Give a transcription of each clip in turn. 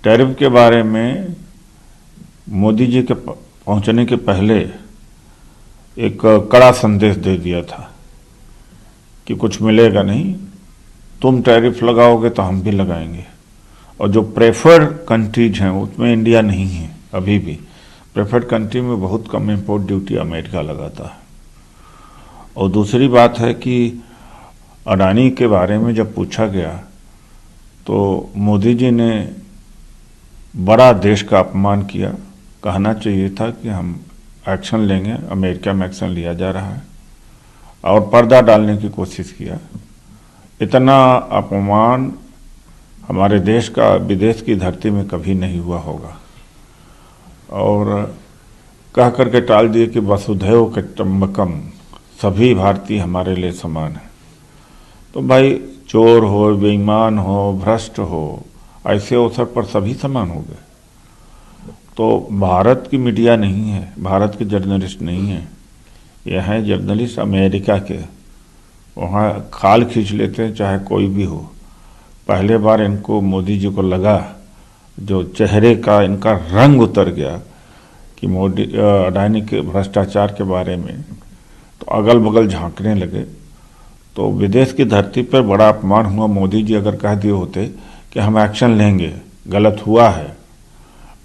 Tariff के बारे में मोदी जी के पहुंचने के पहले एक कड़ा संदेश दे दिया था कि कुछ मिलेगा नहीं, तुम टैरिफ लगाओगे तो हम भी लगाएंगे। और जो प्रेफर्ड कंट्रीज हैं उसमें इंडिया नहीं है अभी भी। प्रेफर्ड कंट्री में बहुत कम इंपोर्ट ड्यूटी अमेरिका लगाता है। और दूसरी बात है कि अडानी के बारे में जब पूछा गया तो मोदी जी ने बड़ा देश का अपमान किया। कहना चाहिए था कि हम एक्शन लेंगे, अमेरिका में एक्शन लिया जा रहा है, और पर्दा डालने की कोशिश किया। इतना अपमान हमारे देश का विदेश की धरती में कभी नहीं हुआ होगा। और कह करके टाल दिए कि वसुधैव कुटुंबकम, सभी भारतीय हमारे लिए समान है। तो भाई चोर हो, बेईमान हो, भ्रष्ट हो, ऐसे अवसर पर सभी समान हो गए। तो भारत की मीडिया नहीं है, भारत के जर्नलिस्ट नहीं है, यह हैं जर्नलिस्ट अमेरिका के। वहाँ खाल खींच लेते हैं चाहे कोई भी हो। पहले बार इनको मोदी जी को लगा, जो चेहरे का इनका रंग उतर गया कि मोदी अडानी के भ्रष्टाचार के बारे में, तो अगल बगल झांकने लगे। तो विदेश की धरती पर बड़ा अपमान हुआ। मोदी जी अगर कह दिए होते कि हम एक्शन लेंगे, गलत हुआ है,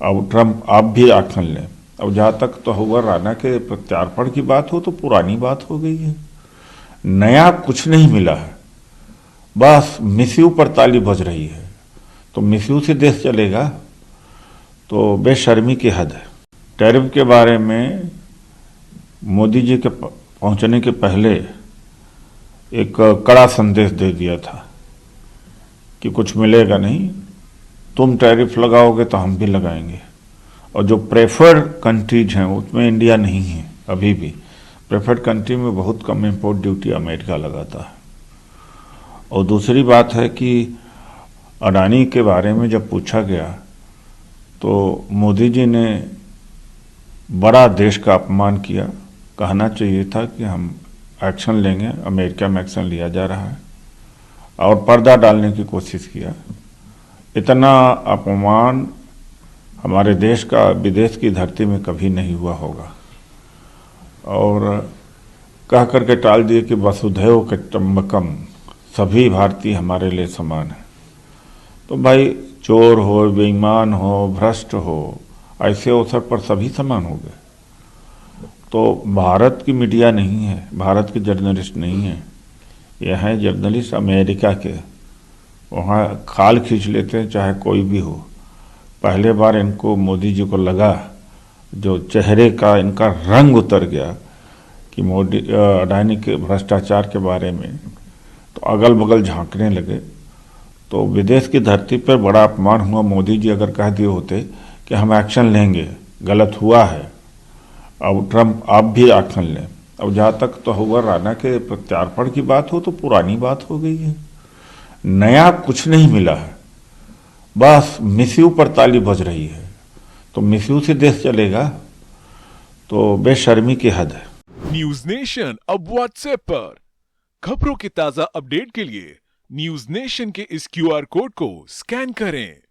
अब ट्रंप आप भी एक्शन लें। अब जहाँ तक तो हुआ राणा के प्रत्यार्पण की बात हो तो पुरानी बात हो गई है, नया कुछ नहीं मिला है। बस मिसयू पर ताली बज रही है। तो मिसयू से देश चलेगा तो बेशर्मी की हद है। टैरिफ के बारे में मोदी जी के पहुंचने के पहले एक कड़ा संदेश दे दिया था कि कुछ मिलेगा नहीं, तुम टैरिफ लगाओगे तो हम भी लगाएंगे। और जो प्रेफर्ड कंट्रीज हैं उसमें इंडिया नहीं है अभी भी। प्रेफर्ड कंट्री में बहुत कम इंपोर्ट ड्यूटी अमेरिका लगाता है। और दूसरी बात है कि अडानी के बारे में जब पूछा गया तो मोदी जी ने बड़ा देश का अपमान किया। कहना चाहिए था कि हम एक्शन लेंगे, अमेरिका में एक्शन लिया जा रहा है, और पर्दा डालने की कोशिश किया। इतना अपमान हमारे देश का विदेश की धरती में कभी नहीं हुआ होगा। और कह करके टाल दिए कि वसुधैव कुटुंबकम, सभी भारतीय हमारे लिए समान है। तो भाई चोर हो, बेईमान हो, भ्रष्ट हो, ऐसे अवसर पर सभी समान हो गए। तो भारत की मीडिया नहीं है, भारत के जर्नलिस्ट नहीं है, यह हैं जर्नलिस्ट अमेरिका के। वहाँ खाल खींच लेते हैं चाहे कोई भी हो। पहले बार इनको मोदी जी को लगा, जो चेहरे का इनका रंग उतर गया कि मोदी अडानी के भ्रष्टाचार के बारे में, तो अगल बगल झांकने लगे। तो विदेश की धरती पर बड़ा अपमान हुआ। मोदी जी अगर कह दिए होते कि हम एक्शन लेंगे, गलत हुआ है, अब ट्रंप आप भी एक्शन लें। अब जहाँ तक तो हुआ राणा के प्रत्यार्पण की बात हो तो पुरानी बात हो गई है, नया कुछ नहीं मिला है। बस मिसयू पर ताली बज रही है। तो मिसयू से देश चलेगा तो बेशर्मी की हद है। न्यूज नेशन अब व्हाट्सएप पर खबरों के ताजा अपडेट के लिए न्यूज नेशन के इस क्यूआर कोड को स्कैन करें।